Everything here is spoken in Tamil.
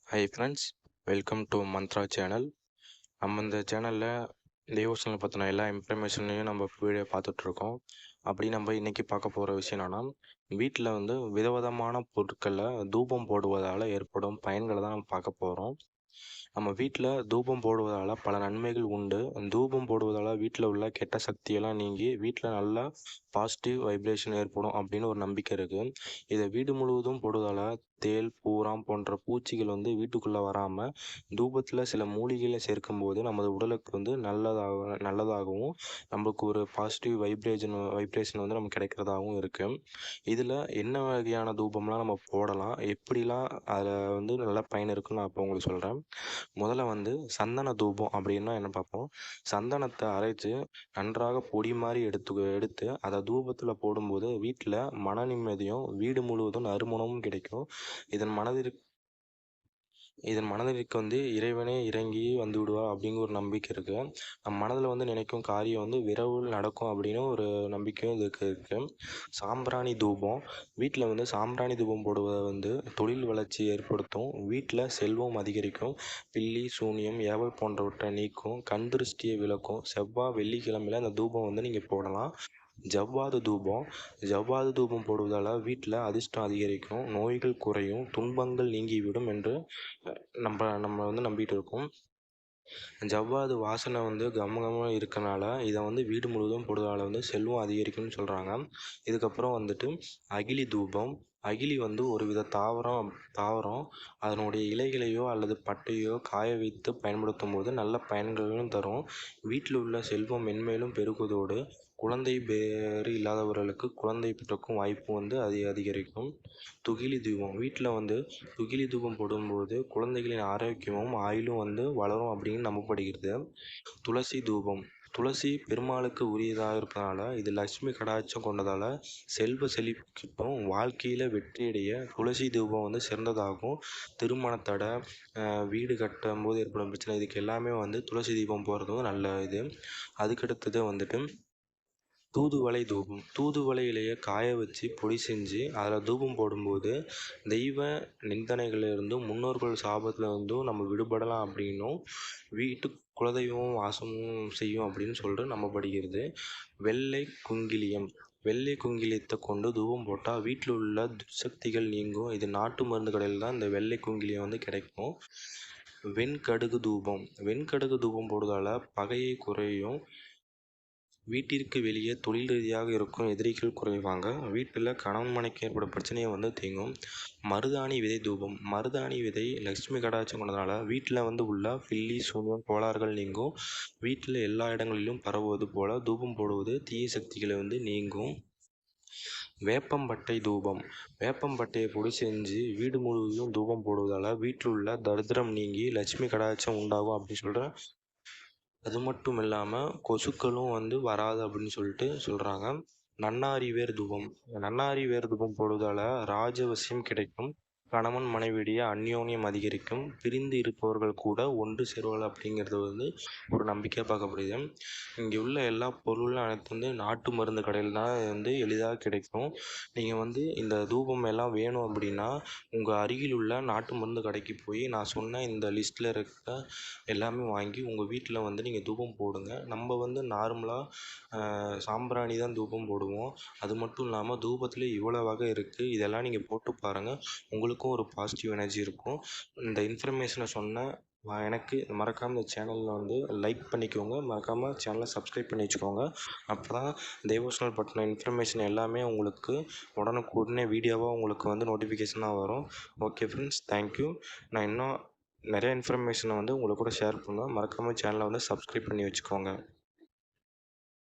Hi friends, welcome to Mantra channel. நம்ம இந்த சேனலில் டிவோஷனல் பற்றின எல்லா இன்ஃபர்மேஷனையும் நம்ம வீடியோ பார்த்துட்ருக்கோம். அப்படி நம்ம இன்றைக்கி பார்க்க போகிற விஷயம் என்னென்னா, வீட்டில் வந்து விதவிதமான பொருட்களை தூபம் போடுவதால் ஏற்படும் பயன்களை தான் நம்ம பார்க்க போகிறோம். நம்ம வீட்டில் தூபம் போடுவதால் பல நன்மைகள் உண்டு. தூபம் போடுவதால் வீட்டில் உள்ள கெட்ட சக்தியெல்லாம் நீங்கி வீட்டில் நல்லா பாசிட்டிவ் வைப்ரேஷன் ஏற்படும் அப்படின்னு ஒரு நம்பிக்கை இருக்குது. இதை வீடு முழுவதும் போடுவதால் தேள், பூரான் போன்ற பூச்சிகள் வந்து வீட்டுக்குள்ளே வராமல் தூபத்தில் சில மூலிகைகளை சேர்க்கும்போது நமது உடலுக்கு வந்து நல்லதாகவும் நம்மளுக்கு ஒரு பாசிட்டிவ் வைப்ரேஷன் வந்து நமக்கு கிடைக்கிறதாகவும் இருக்குது. இதில் என்ன வகையான தூபம்லாம் நம்ம போடலாம், எப்படிலாம் அதில் வந்து நல்ல பயன் இருக்குன்னு நான் இப்போ உங்களுக்கு சொல்கிறேன். முதல்ல வந்து சந்தன தூபம் அப்படின்னா என்ன பார்ப்போம். சந்தனத்தை அரைச்சு நன்றாக பொடி மாதிரி எடுத்து அதை தூபத்தில் போடும்போது வீட்டில் மன நிம்மதியும் வீடு முழுவதும் நறுமணமும் கிடைக்கும். இதன் மனதிற்கு வந்து இறைவனே இறங்கி வந்து விடுவார் அப்படிங்கிற ஒரு நம்பிக்கை இருக்குது. நம் மனதில் வந்து நினைக்கும் காரியம் வந்து விரைவில் நடக்கும் அப்படின்னு ஒரு நம்பிக்கையும் இதுக்கு இருக்குது. சாம்பிராணி தூபம் வீட்டில் வந்து சாம்பிராணி தூபம் போடுவதை வந்து தொழில் வளர்ச்சி ஏற்படுத்தும், வீட்டில் செல்வம் அதிகரிக்கும், பில்லி சூனியம் ஏவல் போன்றவற்றை நீக்கும், கண் திருஷ்டியை விளக்கும். செவ்வாய் வெள்ளிக்கிழமையில் அந்த தூபம் வந்து நீங்கள் போடலாம். ஜவ்வாது தூபம் போடுவதால் வீட்டில் அதிர்ஷ்டம் அதிகரிக்கும், நோய்கள் குறையும், துன்பங்கள் நீங்கிவிடும் என்று நம்ம வந்து நம்பிட்டு இருக்கோம். ஜவ்வாது வாசனை வந்து கமகமாக இருக்கனால இதை வந்து வீடு முழுவதும் போடுவதால் வந்து செல்வம் அதிகரிக்கும்னு சொல்கிறாங்க. இதுக்கப்புறம் வந்துட்டு அகிலி வந்து ஒரு வித தாவரம் அதனுடைய இலைகளையோ அல்லது பட்டையோ காய வைத்து பயன்படுத்தும் போது நல்ல பயன்களையும் தரும். வீட்டில் உள்ள செல்வம் மென்மேலும் பெருகுவதோடு குழந்தை பேறு இல்லாதவர்களுக்கு குழந்தை பிறக்கும் வாய்ப்பு வந்து அதிகரிக்கும். துகிலி தூபம் வீட்டில் வந்து துகிலி தூபம் போடும்போது குழந்தைகளின் ஆரோக்கியமும் ஆயுளும் வந்து வளரும் அப்படின்னு நம்பப்படுகிறது. துளசி பெருமாளுக்கு உரியதாக இருப்பதனால இது லட்சுமி கடாட்சம் கொண்டதால் செல்வ செழிப்பும் வாழ்க்கையில் வெற்றியடைய துளசி தூபம் வந்து சிறந்ததாகும். திருமண தடை, வீடு கட்டும் போது ஏற்படும் பிரச்சனை, இதுக்கு எல்லாமே வந்து துளசி தீபம் போடுறது வந்து நல்ல இது. அதுக்கடுத்தது வந்துட்டு தூதுவளை இலையை காய வச்சு பொடி செஞ்சு அதில் தூபம் போடும்போது தெய்வ நிந்தனைகளிலிருந்தும் முன்னோர்கள் சாபத்திலிருந்தும் நம்ம விடுபடலாம் அப்படின்னும் வீட்டு குலதெய்வம் வாசமும் செய்யும் அப்படின்னு சொல்லிட்டு நம்பப்படுகிறது. வெள்ளை குங்கிலியத்தை கொண்டு தூபம் போட்டால் வீட்டில் உள்ள துர்சக்திகள் நீங்கும். இது நாட்டு மருந்து கடையில் தான் இந்த வெள்ளை குங்கிலியம் வந்து கிடைக்கும். வெண்கடுகு தூபம் போடுவதால் பகையை குறையும், வீட்டிற்கு வெளியே தொழில் ரீதியாக இருக்கும் எதிரிகள் குறைவாங்க, வீட்டில் கணவன் மனைவிக்கு ஏற்படும் பிரச்சனையை வந்து தீங்கும். மருதாணி விதை லட்சுமி கடாட்சம் கொண்டதுனால வீட்டில் வந்து உள்ள பில்லி சூனியம் கோளாறுகள் நீங்கும், வீட்டில் எல்லா இடங்களிலும் பரவுவது போல தூபம் போடுவது தீய சக்திகளை வந்து நீங்கும். வேப்பம்பட்டையை பொடி செஞ்சு வீடு முழுவதும் தூபம் போடுவதால் வீட்டில் உள்ள தரித்திரம் நீங்கி லட்சுமி கடாட்சம் உண்டாகும் அப்படின்னு சொல்கிறேன். அது மட்டும் இல்லாமல் கொசுக்களும் வந்து வராது அப்படின்னு சொல்லிட்டு சொல்கிறாங்க. நன்னாரி வேர் தூபம் போடுவதால் ராஜவசியம் கிடைக்கும், கணவன் மனைவியிடையே அந்யோன்யம் அதிகரிக்கும், பிரிந்து இருப்பவர்கள் கூட ஒன்று சேருவார்கள் அப்படிங்கிறது வந்து ஒரு நம்பிக்கையாக பார்க்கப்படுது. இங்கே உள்ள எல்லா பொருளும் அனைத்து வந்து நாட்டு மருந்து கடையில் தான் வந்து எளிதாக கிடைக்கும். நீங்கள் வந்து இந்த தூபம் எல்லாம் வேணும் அப்படின்னா உங்கள் அருகில் உள்ள நாட்டு மருந்து கடைக்கு போய் நான் சொன்ன இந்த லிஸ்ட்டில் இருக்க எல்லாமே வாங்கி உங்கள் வீட்டில் வந்து நீங்கள் தூபம் போடுங்க. நம்ம வந்து நார்மலாக சாம்பிராணி தான் தூபம் போடுவோம். அது மட்டும் இல்லாமல் தூபத்தில் இவ்வளோ வகை இருக்குது. இதெல்லாம் நீங்கள் போட்டு பாருங்கள், உங்களுக்கும் ஒரு பாசிட்டிவ் எனர்ஜி இருக்கும். இந்த இன்ஃபர்மேஷனை சொன்ன எனக்கு மறக்காமல் இந்த சேனலில் வந்து லைக் பண்ணிக்கோங்க, மறக்காமல் சேனலை சப்ஸ்கிரைப் பண்ணி வச்சுக்கோங்க. அப்போ தான் டிவோஷனல் பற்றின இன்ஃபர்மேஷன் எல்லாமே உங்களுக்கு உடனுக்குடனே வீடியோவாக உங்களுக்கு வந்து நோட்டிஃபிகேஷனாக வரும். Okay friends, thank you. நான் இன்னும் நிறைய இன்ஃபர்மேஷனை வந்து உங்களுக்கு கூட ஷேர் பண்ணுவேன். மறக்காமல் சேனலை வந்து சப்ஸ்கிரைப் பண்ணி வச்சுக்கோங்க.